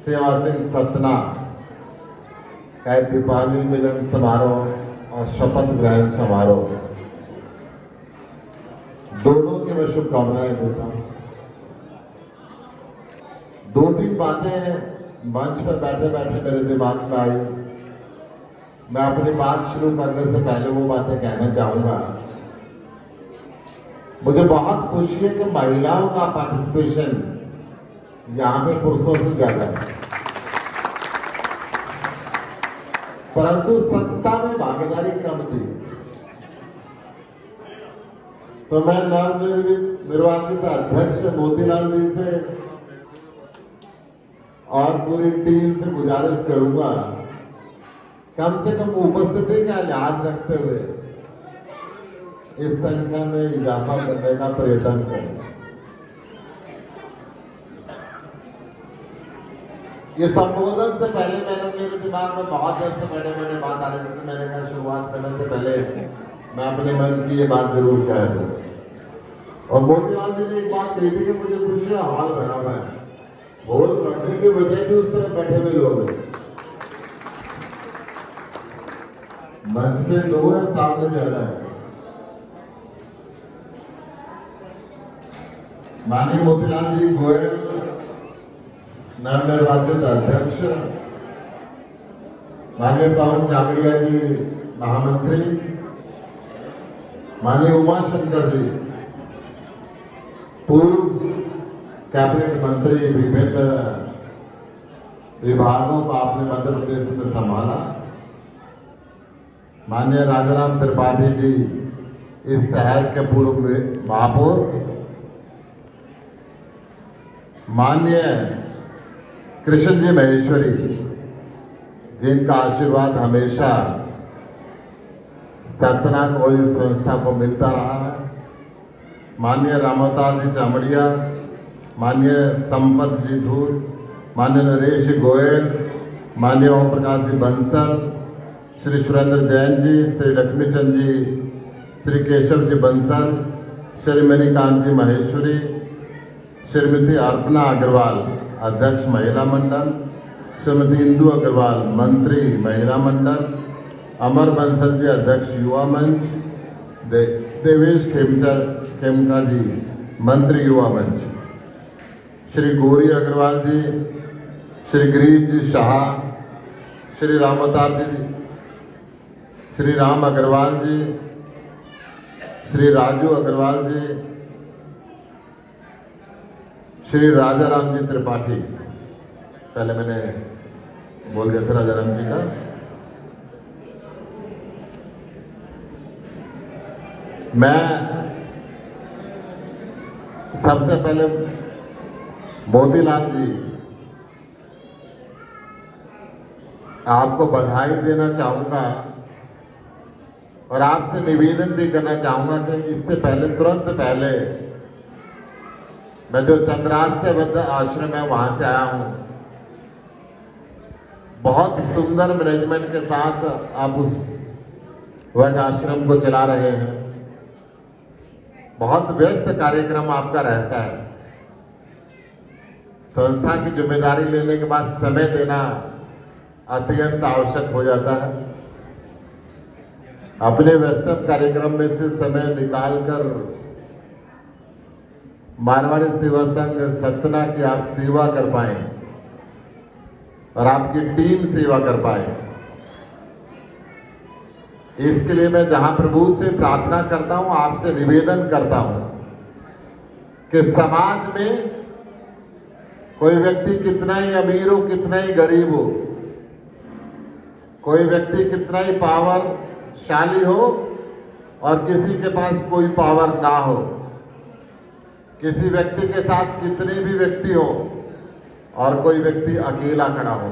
सेवा सिंह सतना का दीपावली मिलन समारोह और शपथ ग्रहण समारोह, दोनों की मैं शुभकामनाएं देता हूं। दो तीन बातें मंच पर बैठे बैठे मेरे दिमाग में आई। मैं अपनी बात शुरू करने से पहले वो बातें कहना चाहूंगा। मुझे बहुत खुशी है कि महिलाओं का पार्टिसिपेशन यहाँ पे पुरुषों से ज्यादा है, परंतु सत्ता में भागीदारी कम थी। तो मैं नवनिर्वाचित अध्यक्ष मोतीलाल जी से और पूरी टीम से गुजारिश करूंगा, कम से कम उपस्थिति का लिहाज रखते हुए इस संख्या में इजाफा करने का प्रयत्न करें। ये संबोधन से पहले मेरे दिमाग में बहुत देर से बड़े बड़े बात आ रही थी। मैंने कहा शुरुआत करने से पहले मैं अपने मन की ये बात जरूर कह दूं। और मोतीलाल जी ने एक बात कही थी कि मुझे खुशी का हाल बना हुआ है। होल बनने के बजाय भी उस तरफ बैठे हुए लोग हैं। मंच पे दो है, सामने ज्यादा है। माननीय मोतीलाल जी गोयल नवनिर्वाचित अध्यक्ष, माननीय पवन चामड़िया जी महामंत्री, माननीय उमा शंकर जी पूर्व कैबिनेट मंत्री, विभिन्न विभागों को आपने मध्य प्रदेश में संभाला, माननीय राजाराम त्रिपाठी जी इस शहर के पूर्व महापौर, माननीय कृष्ण जी महेश्वरी जिनका आशीर्वाद हमेशा सतना को इस संस्था को मिलता रहा है, माननीय रामोताल जी चामड़िया, माननीय संपत जी धूत, माननीय नरेश जी गोयल, माननीय ओम प्रकाश जी बंसल, श्री सुरेंद्र जैन जी, श्री लक्ष्मीचंद जी, श्री केशव जी बंसल, श्री मणिकांत जी महेश्वरी, श्रीमती अर्पणा अग्रवाल अध्यक्ष महिला मंडल, श्रीमती इंदु अग्रवाल मंत्री महिला मंडल, अमर बंसल जी अध्यक्ष युवा मंच, देवेश खेमका जी मंत्री युवा मंच, श्री गौरी अग्रवाल जी, श्री गिरीश जी शाह, श्री रामोतार जी, श्री राम अग्रवाल जी, श्री राजू अग्रवाल जी, श्री राजाराम जी त्रिपाठी, पहले मैंने बोल दिया था राजाराम जी का, मैं सबसे पहले मोतीलाल जी आपको बधाई देना चाहूंगा और आपसे निवेदन भी करना चाहूंगा कि इससे पहले, तुरंत पहले, मैं जो चंद्रास्य वृद्ध आश्रम है वहां से आया हूं। बहुत सुंदर मैनेजमेंट के साथ आप उस वृद्ध आश्रम को चला रहे हैं। बहुत व्यस्त कार्यक्रम आपका रहता है। संस्था की जिम्मेदारी लेने के बाद समय देना अत्यंत आवश्यक हो जाता है। अपने व्यस्तम कार्यक्रम में से समय निकालकर मारवाड़ी सेवा संघ सतना की आप सेवा कर पाए और आपकी टीम सेवा कर पाए, इसके लिए मैं जहां प्रभु से प्रार्थना करता हूं, आपसे निवेदन करता हूं कि समाज में कोई व्यक्ति कितना ही अमीर हो, कितना ही गरीब हो, कोई व्यक्ति कितना ही पावरशाली हो और किसी के पास कोई पावर ना हो, किसी व्यक्ति के साथ कितने भी व्यक्ति हो और कोई व्यक्ति अकेला खड़ा हो,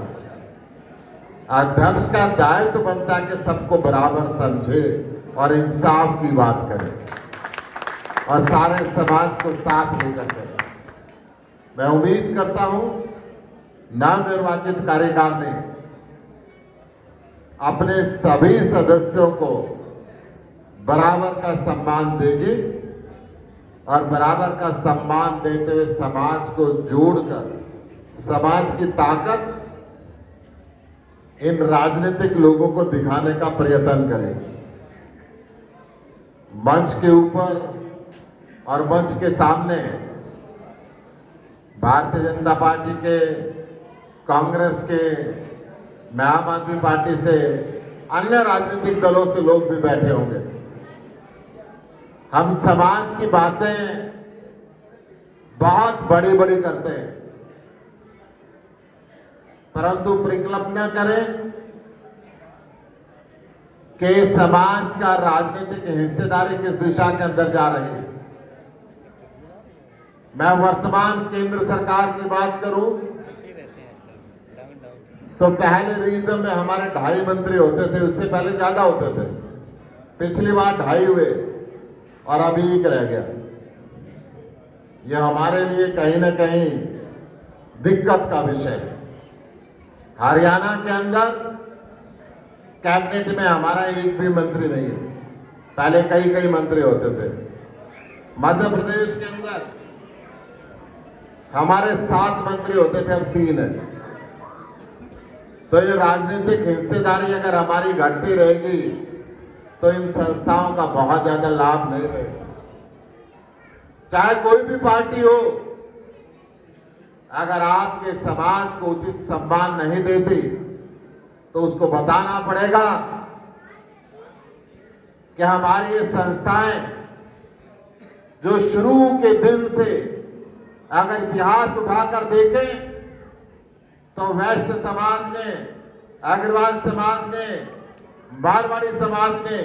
अध्यक्ष का दायित्व बनता है कि सबको बराबर समझे और इंसाफ की बात करे और सारे समाज को साथ लेकर चले। मैं उम्मीद करता हूं नवनिर्वाचित कार्यकाल ने अपने सभी सदस्यों को बराबर का सम्मान देगी और बराबर का सम्मान देते हुए समाज को जोड़कर समाज की ताकत इन राजनीतिक लोगों को दिखाने का प्रयत्न करेगी। मंच के ऊपर और मंच के सामने भारतीय जनता पार्टी के, कांग्रेस के, आम आदमी पार्टी से, अन्य राजनीतिक दलों से लोग भी बैठे होंगे। हम समाज की बातें बहुत बड़ी बड़ी करते हैं, परंतु परिकल्पना करें कि समाज का राजनीतिक हिस्सेदारी किस दिशा के अंदर जा रही है। मैं वर्तमान केंद्र सरकार की बात करूं तो पहले रीजन में हमारे 2.5 मंत्री होते थे, उससे पहले ज्यादा होते थे। पिछली बार 2.5 हुए और अभी 1 रह गया। यह हमारे लिए कहीं ना कहीं दिक्कत का विषय है। हरियाणा के अंदर कैबिनेट में हमारा 1 भी मंत्री नहीं है, पहले कई मंत्री होते थे। मध्य प्रदेश के अंदर हमारे 7 मंत्री होते थे, अब 3 है। तो ये राजनीतिक हिस्सेदारी अगर हमारी घटती रहेगी तो इन संस्थाओं का बहुत ज्यादा लाभ नहीं रहेगा। चाहे कोई भी पार्टी हो, अगर आपके समाज को उचित सम्मान नहीं देती तो उसको बताना पड़ेगा कि हमारी ये संस्थाएं जो शुरू के दिन से अगर इतिहास उठाकर देखें तो वैश्य समाज ने, अग्रवाल समाज ने, मारवाड़ी समाज ने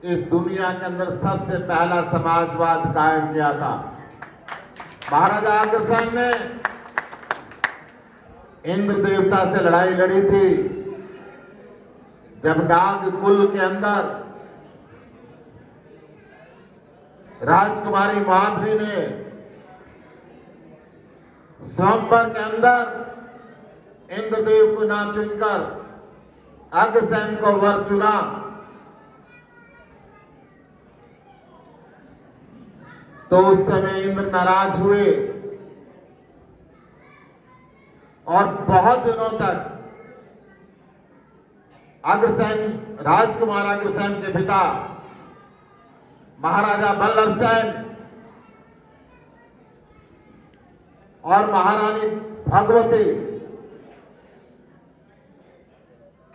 इस दुनिया के अंदर सबसे पहला समाजवाद कायम किया था। महाराजा अग्रसेन ने इंद्र देवता से लड़ाई लड़ी थी जब नाग कुल के अंदर राजकुमारी माधवी ने स्वयंवर के अंदर इंद्रदेव को ना चुनकर अग्रसेन को वर चुना। तो उस समय इंद्र नाराज हुए और बहुत दिनों तक अग्रसेन, राजकुमार अग्रसेन के पिता महाराजा बल्लभ सेन और महारानी भगवती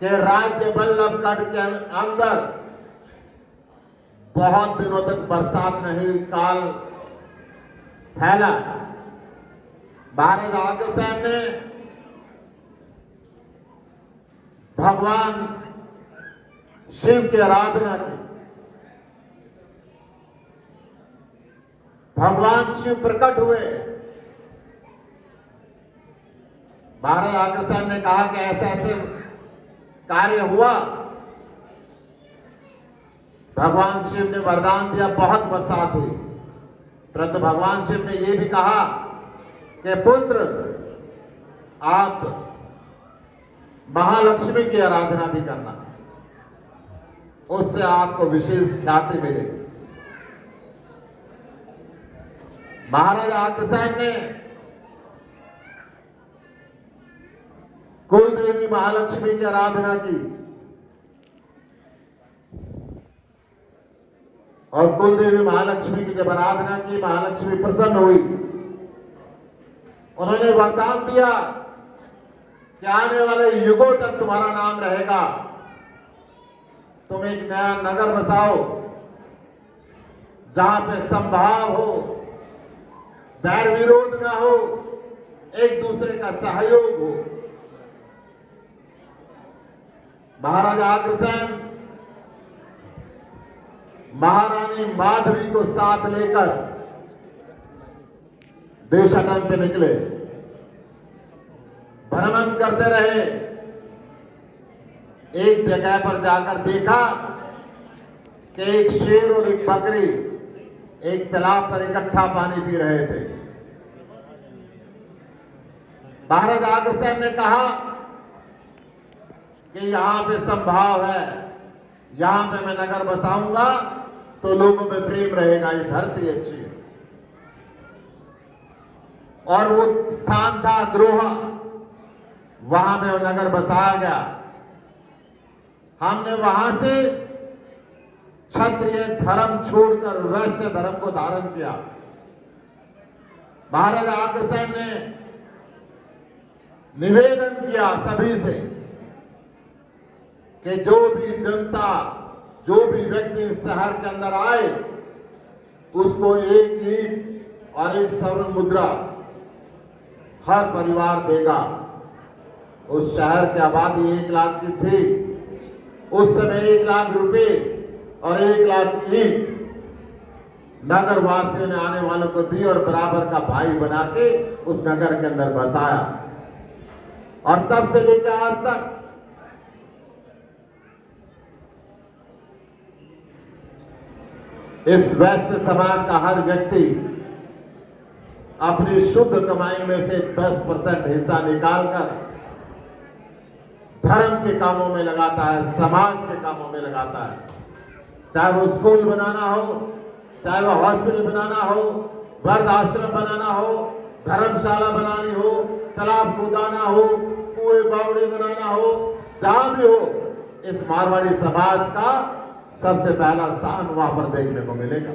के राज्य बल्लभगढ़ के अंदर बहुत दिनों तक बरसात नहीं हुई, काल फैला। महाराजा अग्रसेन ने भगवान शिव की आराधना की। भगवान शिव प्रकट हुए। महाराजा अग्रसेन ने कहा कि ऐसे ऐसे कार्य हुआ। भगवान शिव ने वरदान दिया, बहुत बरसात हुई। परंतु भगवान शिव ने यह भी कहा कि पुत्र, आप महालक्ष्मी की आराधना भी करना, उससे आपको विशेष ख्याति मिलेगी। महाराजा अग्रसेन ने कुल देवी महालक्ष्मी की आराधना की और कुल देवी महालक्ष्मी की जब आराधना की, महालक्ष्मी प्रसन्न हुई। उन्होंने वरदान दिया कि आने वाले युगों तक तुम्हारा नाम रहेगा। तुम एक नया नगर बसाओ जहां पे संभाव हो, बैर विरोध ना हो, एक दूसरे का सहयोग हो। महाराजा अग्रसेन महारानी माधवी को साथ लेकर देशाटन पे निकले, भ्रमण करते रहे। एक जगह पर जाकर देखा कि एक शेर और एक बकरी एक तालाब पर इकट्ठा पानी पी रहे थे। महाराजा अग्रसेन ने कहा कि यहां पे संभाव है, यहां पे मैं नगर बसाऊंगा तो लोगों में प्रेम रहेगा, ये धरती अच्छी है। और वो स्थान था ग्रोहा, वहां पे वो नगर बसाया गया। हमने वहां से क्षत्रिय धर्म छोड़कर वैश्य धर्म को धारण किया। महाराजा अग्रसेन ने निवेदन किया सभी से कि जो भी जनता, जो भी व्यक्ति इस शहर के अंदर आए, उसको एक ईंट और एक स्वर्ण मुद्रा हर परिवार देगा। उस शहर की आबादी 1 लाख की थी। उस समय 1 लाख रुपए और 1 लाख ईंट नगर वासियों ने आने वालों को दी और बराबर का भाई बना के उस नगर के अंदर बसाया। और तब से लेकर आज तक इस वैश्य समाज का हर व्यक्ति अपनी शुद्ध कमाई में से 10% हिस्सा निकालकर धर्म के कामों में लगाता है, समाज के कामों में लगाता है। चाहे वो स्कूल बनाना हो, चाहे वो हॉस्पिटल बनाना हो, वृद्ध आश्रम बनाना हो, धर्मशाला बनानी हो, तालाब खोदाना हो, कुएं बावड़ी बनाना हो, जहां भी हो, इस मारवाड़ी समाज का सबसे पहला स्थान वहां पर देखने को मिलेगा।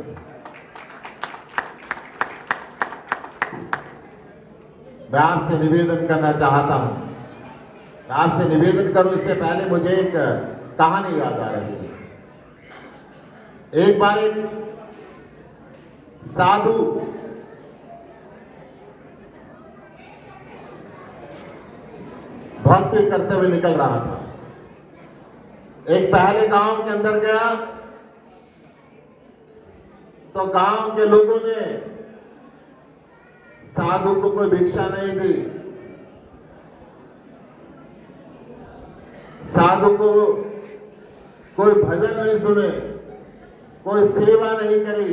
मैं आपसे निवेदन करना चाहता हूं, मैं आपसे निवेदन करूं इससे पहले मुझे एक कहानी याद आ रही है। एक बार एक साधु भक्ति करते हुए निकल रहा था। एक पहले गांव के अंदर गया तो गांव के लोगों ने साधु को कोई भिक्षा नहीं दी, साधु को कोई भजन नहीं सुने, कोई सेवा नहीं करी।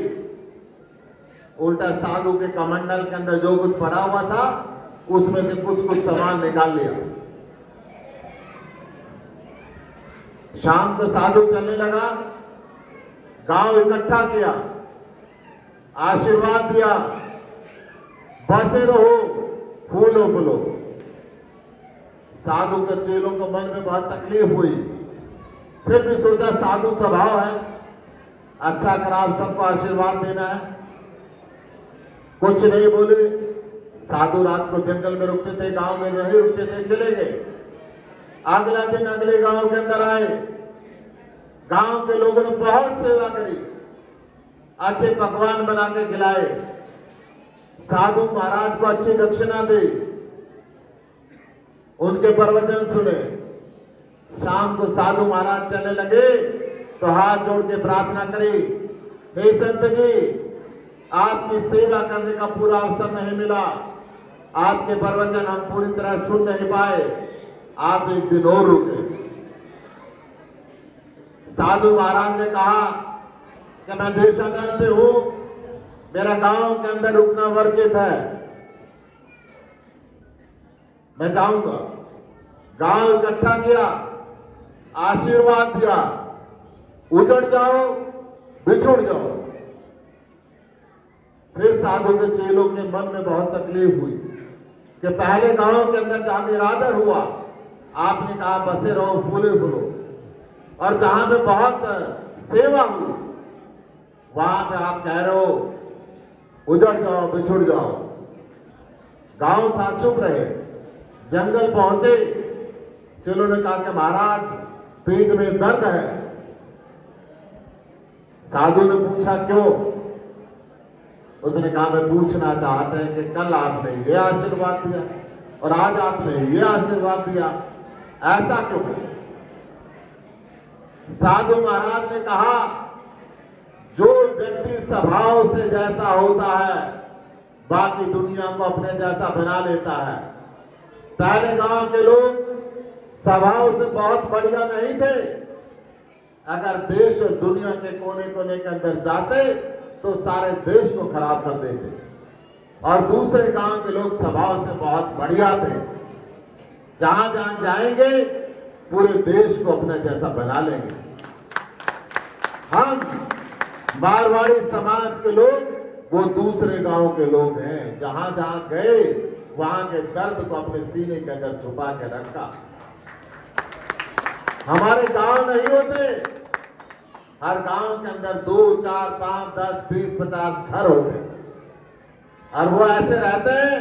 उल्टा साधु के कमंडल के अंदर जो कुछ पड़ा हुआ था उसमें से कुछ कुछ सामान निकाल लिया। शाम को साधु चलने लगा, गांव इकट्ठा किया, आशीर्वाद दिया, बसे रहो, फूलो फूलो। साधु के चेलों को मन में बहुत तकलीफ हुई, फिर भी सोचा साधु स्वभाव है, अच्छा खराब सबको आशीर्वाद देना है। कुछ नहीं बोले। साधु रात को जंगल में रुकते थे, गांव में नहीं रुकते थे, चले गए। अगला दिन अगले गांव के अंदर आए, गांव के लोगों ने बहुत सेवा करी, अच्छे पकवान बना के खिलाए, साधु महाराज को अच्छी दक्षिणा दी, उनके प्रवचन सुने। शाम को साधु महाराज चलने लगे तो हाथ जोड़ के प्रार्थना करी, हे संत जी, आपकी सेवा करने का पूरा अवसर नहीं मिला, आपके प्रवचन हम पूरी तरह सुन नहीं पाए, आप एक दिन और रुके। साधु महाराज ने कहा कि मैं देशाटन पे हूं, मेरा गांव के अंदर रुकना वर्जित है, मैं जाऊंगा। गांव इकट्ठा किया, आशीर्वाद दिया, उजड़ जाओ, बिछुड़ जाओ। फिर साधु के चेलों के मन में बहुत तकलीफ हुई कि पहले गांव के अंदर जहां निरादर हुआ, आपने कहा बसे रहो, फूले फूलो, और जहां पे बहुत सेवा हुई वहां पे आप कह रहे हो उजड़ जाओ, बिछुड़ जाओ। गांव था, चुप रहे। जंगल पहुंचे, चेलों ने कहा कि महाराज पेट में दर्द है। साधु ने पूछा क्यों? उसने कहा मैं पूछना चाहते हैं कि कल आपने ये आशीर्वाद दिया और आज आपने ये आशीर्वाद दिया, ऐसा क्यों? साधु महाराज ने कहा जो व्यक्ति स्वभाव से जैसा होता है बाकी दुनिया को अपने जैसा बना लेता है। पहले गांव के लोग स्वभाव से बहुत बढ़िया नहीं थे, अगर देश और दुनिया के कोने कोने के अंदर जाते तो सारे देश को खराब कर देते, और दूसरे गांव के लोग स्वभाव से बहुत बढ़िया थे, जहां जहां जाएंगे पूरे देश को अपने जैसा बना लेंगे। हम मारवाड़ी समाज के लोग वो दूसरे गांव के लोग हैं। जहां जहां गए वहां के दर्द को अपने सीने के अंदर छुपा के रखा। हमारे गांव नहीं होते, हर गांव के अंदर 2, 4, 5, 10, 20, 50 घर होते और वो ऐसे रहते हैं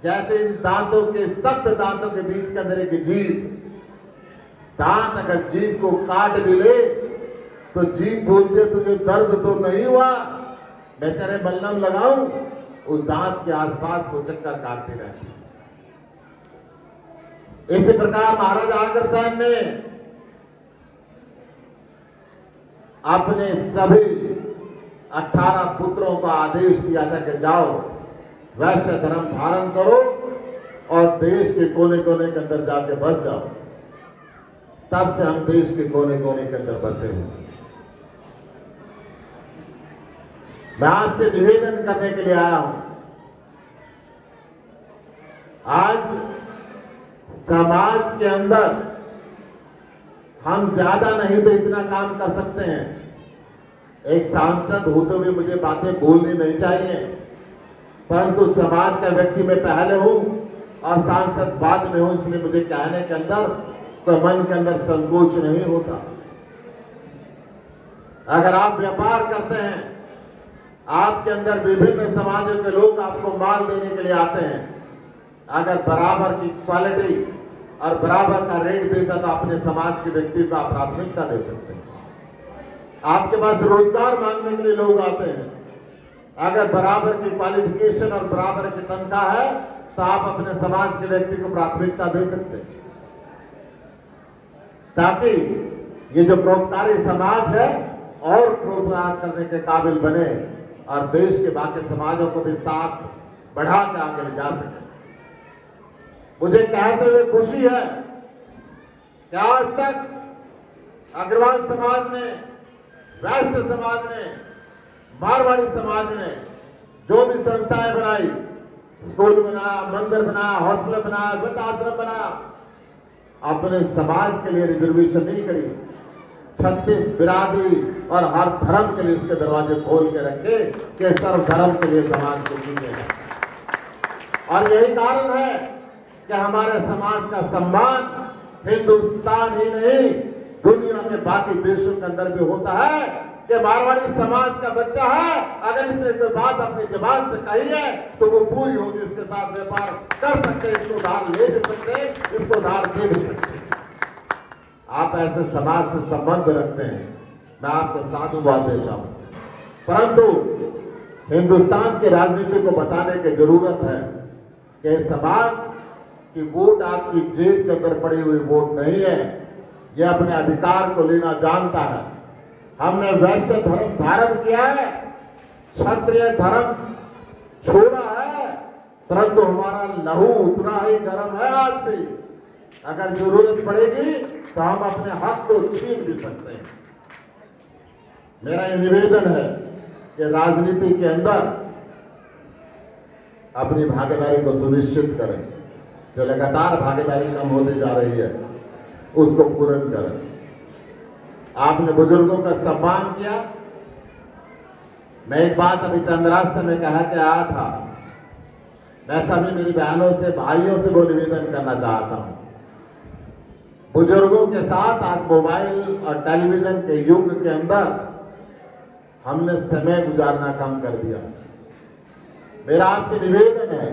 जैसे इन दांतों के, सख्त दांतों के बीच के अंदर एक जीभ। दांत अगर जीभ को काट भी ले तो जीभ बोलती है तुझे दर्द तो नहीं हुआ, मैं तेरे बल्लम लगाऊं। उस दांत के आसपास वो चक्कर काटती रहती है। इसी प्रकार महाराजा अग्रसेन ने अपने सभी 18 पुत्रों को आदेश दिया था कि जाओ वैश्य धर्म धारण करो और देश के कोने कोने के अंदर जाके बस जाओ। तब से हम देश के कोने कोने के अंदर बसे हुए। मैं आपसे निवेदन करने के लिए आया हूं, आज समाज के अंदर हम ज्यादा नहीं तो इतना काम कर सकते हैं। एक सांसद होते हुए मुझे बातें बोलनी नहीं चाहिए, परंतु समाज का व्यक्ति मैं पहले हूं और सांसद बाद में हूं, इसलिए मुझे कहने के अंदर कोई मन के अंदर संकोच नहीं होता। अगर आप व्यापार करते हैं, आपके अंदर विभिन्न समाजों के लोग आपको माल देने के लिए आते हैं, अगर बराबर की क्वालिटी और बराबर का रेट देता तो अपने समाज के व्यक्ति को आप प्राथमिकता दे सकते हैं। आपके पास रोजगार मांगने के लिए लोग आते हैं, अगर बराबर की क्वालिफिकेशन और बराबर की तनख्वाह है तो आप अपने समाज के व्यक्ति को प्राथमिकता दे सकते हैं, ताकि ये जो परोपकारी समाज है और परोपकार करने के काबिल बने और देश के बाकी समाजों को भी साथ बढ़ा के आगे ले जा सके। मुझे कहते हुए खुशी है कि आज तक अग्रवाल समाज ने, वैश्य समाज ने, मारवाड़ी समाज ने जो भी संस्थाएं बनाई, स्कूल बनाया, मंदिर बनाया, हॉस्पिटल बनाया, वृद्धाश्रम बनाया, अपने समाज के लिए रिजर्वेशन नहीं करी। 36 बिरादरी और हर धर्म के लिए इसके दरवाजे खोल के रखे कि सर्व धर्म के लिए समाज को कीजिए। और यही कारण है कि हमारे समाज का सम्मान हिंदुस्तान ही नहीं दुनिया के बाकी देशों के अंदर भी होता है कि मारवाड़ी समाज का बच्चा है, अगर इसने कोई बात अपनी जबान से कही है तो वो पूरी होगी। इसके साथ व्यापार कर सकते, इसको उधार ले भी सकते, इसको उधार दे भी सकते। आप ऐसे समाज से संबंध रखते हैं, मैं आपको साधुवाद देता हूं, परंतु हिंदुस्तान की राजनीति को बताने की जरूरत है कि समाज की वोट आपकी जेब के अंदर पड़ी हुई वोट नहीं है, यह अपने अधिकार को लेना जानता है। हमने वैश्य धर्म धारण किया है, क्षत्रिय धर्म छोड़ा है, परंतु हमारा लहू उतना ही गर्म है आज भी। अगर जरूरत पड़ेगी तो हम अपने हक को छीन भी सकते हैं। मेरा यह निवेदन है कि राजनीति के अंदर अपनी भागीदारी को सुनिश्चित करें। जो लगातार भागीदारी कम होती जा रही है उसको पूर्ण करें। आपने बुजुर्गों का सम्मान किया। मैं एक बात अभी चंद्राष्टमी में कह के आया था, मैं सभी मेरी बहनों से, भाइयों से वो निवेदन करना चाहता हूं। बुजुर्गों के साथ आज मोबाइल और टेलीविजन के युग के अंदर हमने समय गुजारना कम कर दिया। मेरा आपसे निवेदन है,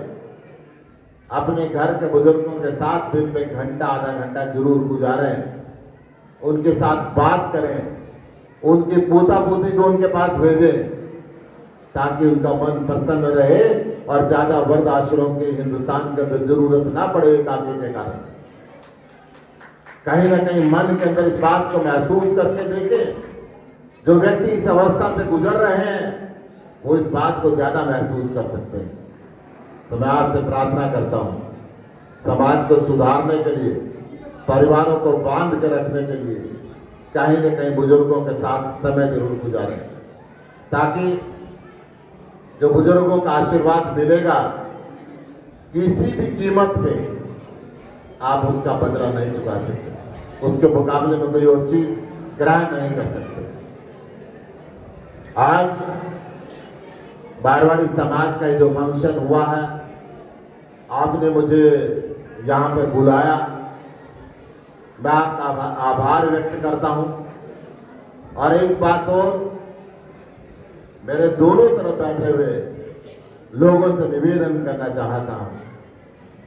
अपने घर के बुजुर्गों के साथ दिन में घंटा, आधा घंटा जरूर गुजारें, उनके साथ बात करें, उनके पोता पोती को उनके पास भेजें, ताकि उनका मन प्रसन्न रहे और ज्यादा वृद्धाश्रम की हिंदुस्तान के अंदर जरूरत ना पड़े एकाकी के कारण। कहीं ना कहीं मन के अंदर इस बात को महसूस करके देखें। जो व्यक्ति इस अवस्था से गुजर रहे हैं वो इस बात को ज्यादा महसूस कर सकते हैं। तो मैं आपसे प्रार्थना करता हूं, समाज को सुधारने के लिए, परिवारों को बांध के रखने के लिए कहीं न कहीं बुजुर्गों के साथ समय जरूर गुजारें, ताकि जो बुजुर्गों का आशीर्वाद मिलेगा किसी भी कीमत पे आप उसका बदला नहीं चुका सकते, उसके मुकाबले में कोई और चीज ग्रहण नहीं कर सकते। आज बारवाड़ी समाज का जो फंक्शन हुआ है, आपने मुझे यहाँ पर बुलाया, मैं आपका आभार व्यक्त करता हूँ। और एक बात और, मेरे दोनों तरफ बैठे हुए लोगों से निवेदन करना चाहता हूँ,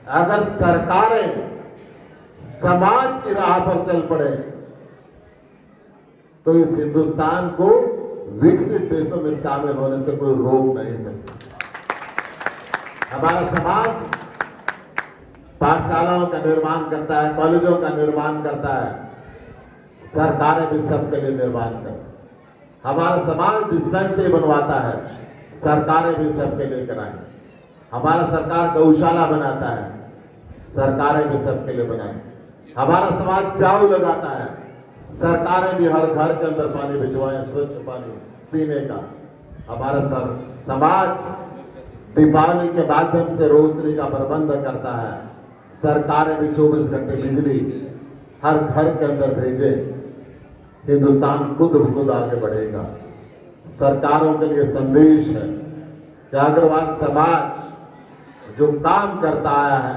अगर सरकारें समाज की राह पर चल पड़े तो इस हिंदुस्तान को विकसित देशों में शामिल होने से कोई रोक नहीं सकता। हमारा समाज पाठशालाओं का निर्माण करता है, कॉलेजों का निर्माण करता है, सरकारें भी सबके लिए निर्माण करती है। हमारा समाज डिस्पेंसरी बनवाता है, सरकारें भी सबके लिए कराएं। हमारा सरकार गौशाला बनाता है, सरकारें भी सबके लिए बनाएं। हमारा समाज प्याऊ लगाता है, सरकारें भी हर घर के अंदर पानी भिजवाएं, स्वच्छ पानी पीने का। हमारा समाज दीपावली के माध्यम से रोशनी का प्रबंध करता है, सरकारें भी 24 घंटे बिजली हर घर के अंदर भेजें। हिंदुस्तान खुद ब खुद आगे बढ़ेगा। सरकारों के लिए संदेश है कि अग्रवाल समाज जो काम करता आया है,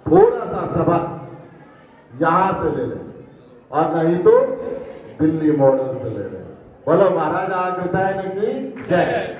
थोड़ा सा सबक यहां से ले ले, और नहीं तो दिल्ली मॉडल से ले ले। बोलो महाराजा अग्रसेन की जय।